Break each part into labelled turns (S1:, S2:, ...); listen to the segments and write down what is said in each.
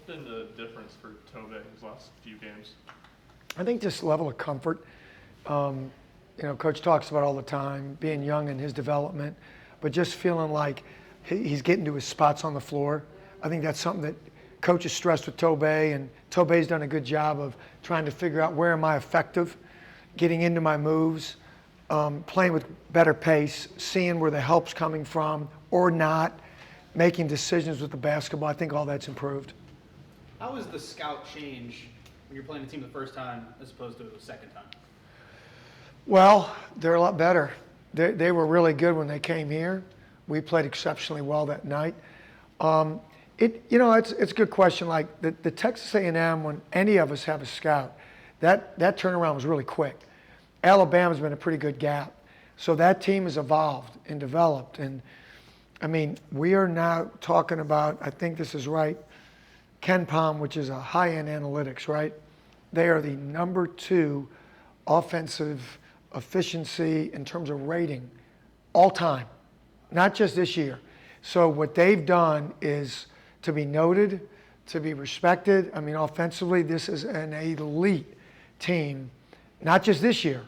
S1: been the difference for Tobe his last few games?
S2: I think just level of comfort. Coach talks about all the time, being young in his development, but just feeling like he's getting to his spots on the floor. I think that's something that Coach has stressed with Tobe, and Tobe's done a good job of trying to figure out where am I effective, getting into my moves, playing with better pace, seeing where the help's coming from or not, making decisions with the basketball. I think all that's improved.
S3: How is the scout change when you're playing a team the first time as opposed to the second time?
S2: Well, they're a lot better. They were really good when they came here. We played exceptionally well that night. It's a good question. Like the Texas A&M, when any of us have a scout, that turnaround was really quick. Alabama's been a pretty good gap. So that team has evolved and developed. And, we are now talking about, I think this is right, Ken Palm, which is a high-end analytics, right? They are the number 2 offensive efficiency in terms of rating all time, not just this year. So what they've done is to be noted, to be respected. Offensively, this is an elite team, not just this year,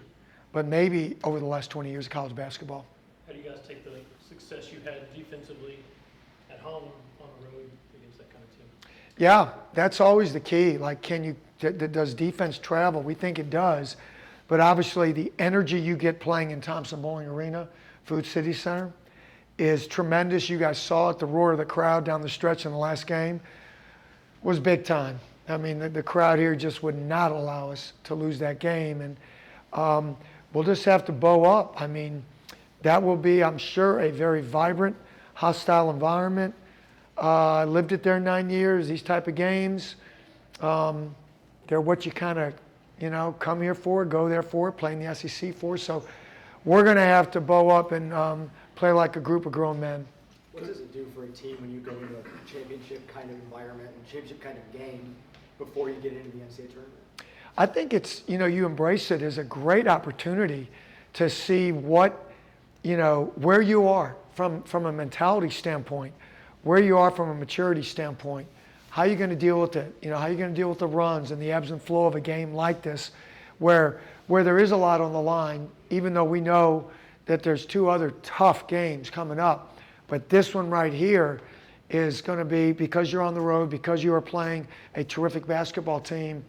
S2: but maybe over the last 20 years of college basketball.
S4: How do you guys take the success you had defensively at home on the road against that kind of team?
S2: Yeah, that's always the key. Like, does defense travel? We think it does. But obviously the energy you get playing in Thompson-Boling Arena, Food City Center, is tremendous. You guys saw it, the roar of the crowd down the stretch in the last game was big time. The crowd here just would not allow us to lose that game. And we'll just have to bow up. That will be, I'm sure, a very vibrant, hostile environment. I lived it there 9 years, these type of games. They're what you kind of come here for, go there for, playing the SEC for. So we're going to have to bow up and play like a group of grown men.
S5: What does it do for a team when you go into a championship kind of environment and championship kind of game before you get into the NCAA tournament? I
S2: think it's, you embrace it as a great opportunity to see what, where you are from a mentality standpoint, where you are from a maturity standpoint. How are you going to deal with it? How are you going to deal with the runs and the ebbs and flow of a game like this where there is a lot on the line, even though we know that there's 2 other tough games coming up. But this one right here is going to be, because you're on the road, because you are playing a terrific basketball team,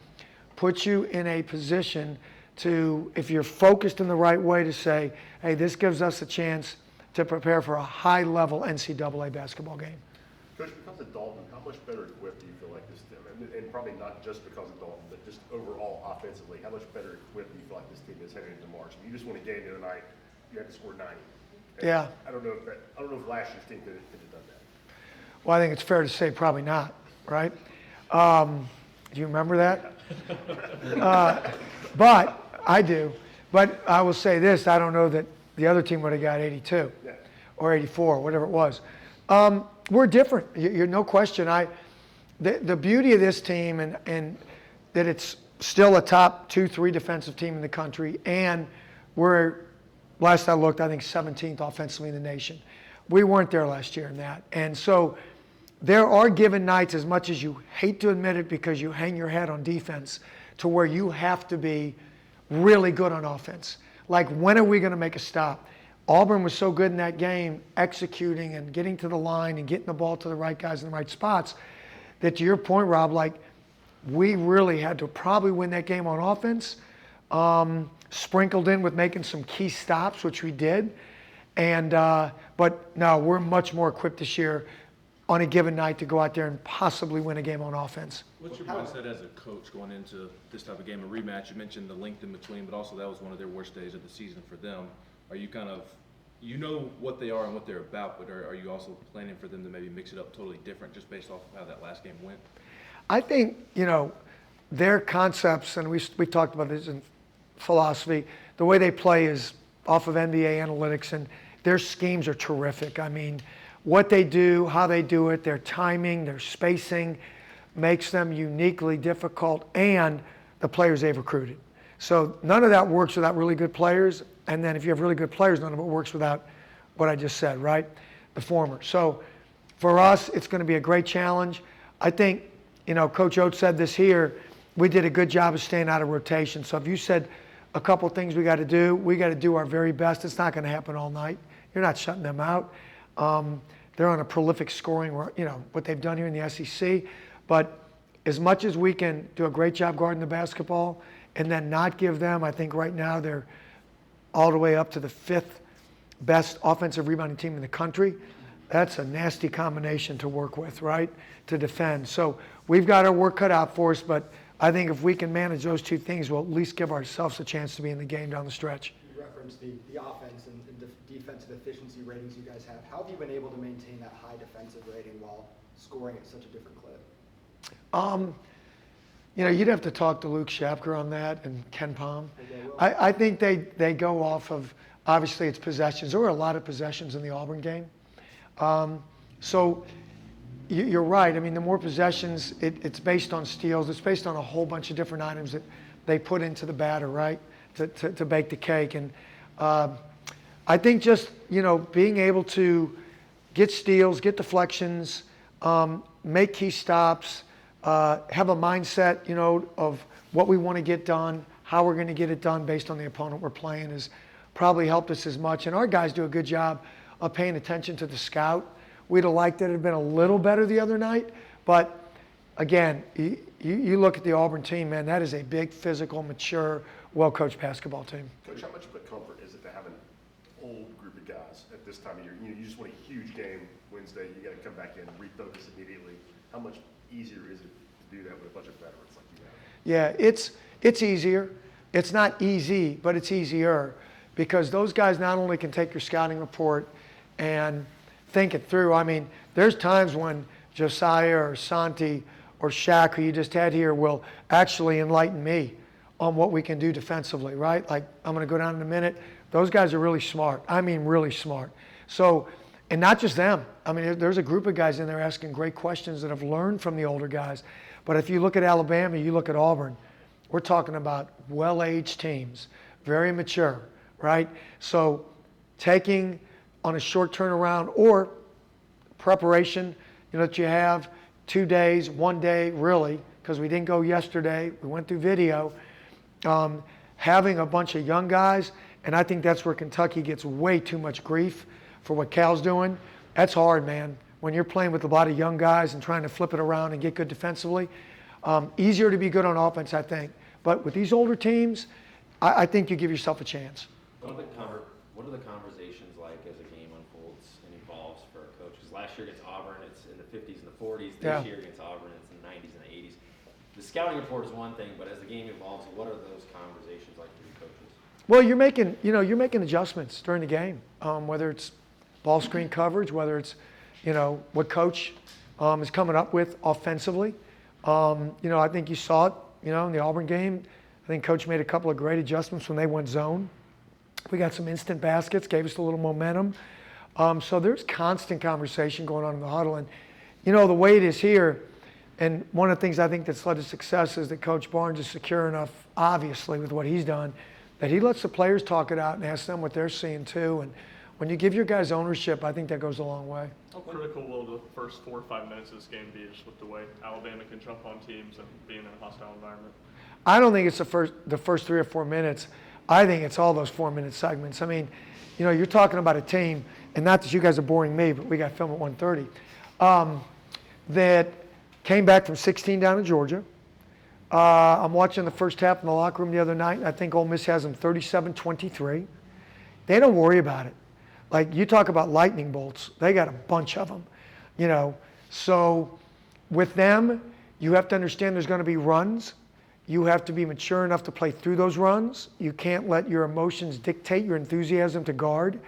S2: puts you in a position to, if you're focused in the right way, to say, hey, this gives us a chance to prepare for a high-level NCAA basketball game.
S6: Coach, because of Dalton, how much better equipped do you feel like this team, and probably not just because of Dalton, but just overall offensively, how much better equipped do you feel like this team is heading into March? You just won a game the other night, you had to score 90. And
S2: yeah.
S6: I don't know if last year's team could have done that.
S2: Well, I think it's fair to say probably not, right? Do you remember that? But I do. But I will say this, I don't know that the other team would have got 82 or 84, whatever it was. We're different. You're no question. The beauty of this team and that it's still a top 2-3 defensive team in the country, and we're, last I looked, I think 17th offensively in the nation. We weren't there last year in that. And so there are given nights, as much as you hate to admit it because you hang your head on defense, to where you have to be really good on offense. Like, when are we going to make a stop? Auburn was so good in that game, executing and getting to the line and getting the ball to the right guys in the right spots, that, to your point, Rob, like, we really had to probably win that game on offense, sprinkled in with making some key stops, which we did. And but no, we're much more equipped this year on a given night to go out there and possibly win a game on offense.
S7: What's your mindset as a coach going into this type of game, a rematch? You mentioned the length in between, but also that was one of their worst days of the season for them. Are you kind of, what they are and what they're about, but are you also planning for them to maybe mix it up totally different just based off of how that last game went?
S2: I think, their concepts, and we talked about this in philosophy, the way they play is off of NBA analytics, and their schemes are terrific. What they do, how they do it, their timing, their spacing makes them uniquely difficult, and the players they've recruited. So none of that works without really good players, and then if you have really good players, none of it works without what I just said, right? The former. So for us, it's going to be a great challenge. I think Coach Oates said this here, we did a good job of staying out of rotation. So if you said a couple things we got to do our very best. It's not going to happen all night. You're not shutting them out. They're on a prolific scoring, what they've done here in the SEC. But as much as we can do a great job guarding the basketball and then not give them, I think right now they're all the way up to the 5th best offensive rebounding team in the country. That's a nasty combination to work with, right, to defend. So we've got our work cut out for us, but I think if we can manage those two things, we'll at least give ourselves a chance to be in the game down the stretch.
S5: You referenced the offense and defensive efficiency ratings you guys have. How have you been able to maintain that high defensive rating while scoring at such a different clip?
S2: You'd have to talk to Luke Shapker on that and Ken Palm. I think they go off of, obviously it's possessions. There were a lot of possessions in the Auburn game. So you're right. I mean, the more possessions, it's based on steals. It's based on a whole bunch of different items that they put into the batter, right, to bake the cake. And I think just, being able to get steals, get deflections, make key stops, have a mindset, of what we want to get done, how we're going to get it done based on the opponent we're playing has probably helped us as much. And our guys do a good job of paying attention to the scout. We'd have liked it to have been a little better the other night. But, again, you look at the Auburn team, man, that is a big, physical, mature, well-coached basketball team.
S6: Coach, how much comfort is it to have an old group of guys at this time of year? You just won a huge game Wednesday. You got to come back in and refocus immediately. How much easier is it to do that with a bunch of veterans like you have?
S2: Yeah, it's easier. It's not easy, but it's easier because those guys not only can take your scouting report and think it through. I mean, there's times when Josiah or Santi or Shaq, who you just had here, will actually enlighten me on what we can do defensively, right? Like, I'm going to go down in a minute. Those guys are really smart. I mean, really smart. So, and not just them. I mean, there's a group of guys in there asking great questions that have learned from the older guys. But if you look at Alabama, you look at Auburn, we're talking about well-aged teams, very mature, right? So taking on a short turnaround or preparation, that you have 2 days, 1 day, really, because we didn't go yesterday. We went through video. Having a bunch of young guys, and I think that's where Kentucky gets way too much grief for what Cal's doing. That's hard, man. When you're playing with a lot of young guys and trying to flip it around and get good defensively, easier to be good on offense, I think. But with these older teams, I think you give yourself a chance.
S8: What are the conversations like as a game unfolds and evolves for a coach? Because last year against Auburn, it's in the 50s and the 40s. This year against Auburn, it's in the 90s and the 80s. The scouting report is one thing, but as the game evolves, what are those conversations like for you coaches?
S2: Well, you're making adjustments during the game, whether it's ball screen coverage, whether it's, what coach is coming up with offensively. I think you saw it, in the Auburn game. I think coach made a couple of great adjustments when they went zone. We got some instant baskets, gave us a little momentum. So there's constant conversation going on in the huddle. And, the way it is here, and one of the things I think that's led to success is that Coach Barnes is secure enough, obviously, with what he's done, that he lets the players talk it out and ask them what they're seeing too. And when you give your guys ownership, I think that goes a long way.
S1: How critical will the first 4 or 5 minutes of this game be, just with the way Alabama can jump on teams and being in a hostile environment?
S2: I don't think it's the first 3 or 4 minutes. I think it's all those 4-minute segments. I mean, you're talking about a team, and not that you guys are boring me, but we got film at 1:30, that came back from 16 down to Georgia. I'm watching the first half in the locker room the other night, and I think Ole Miss has them 37-23. They don't worry about it. Like, you talk about lightning bolts. They got a bunch of them, So with them, you have to understand there's going to be runs. You have to be mature enough to play through those runs. You can't let your emotions dictate your enthusiasm to guard.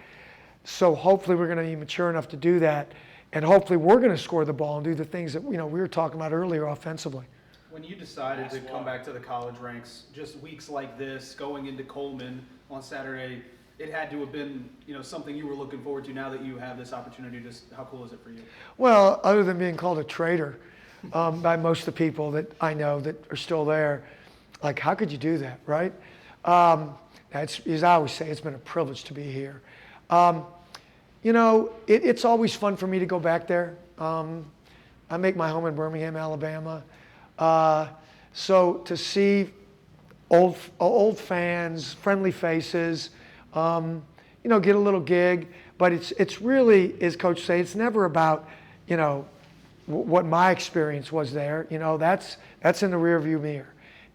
S2: So hopefully we're going to be mature enough to do that. And hopefully we're going to score the ball and do the things that, we were talking about earlier offensively.
S3: When you decided to come back to the college ranks, just weeks like this, going into Coleman on Saturday, it had to have been, something you were looking forward to now that you have this opportunity. Just how cool is it for you?
S2: Well, other than being called a traitor by most of the people that I know that are still there, like, how could you do that, right? As I always say, it's been a privilege to be here. It's always fun for me to go back there. I make my home in Birmingham, Alabama. So to see old fans, friendly faces, get a little gig, but it's really, as Coach say, it's never about, what my experience was there. That's in the rearview mirror.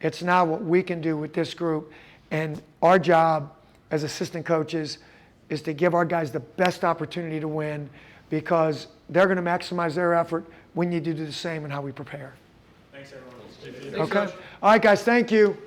S2: It's now what we can do with this group, and our job as assistant coaches is to give our guys the best opportunity to win, because they're going to maximize their effort. We need to do the same in how we prepare.
S1: Thanks, everyone.
S2: Okay? All right, guys, thank you.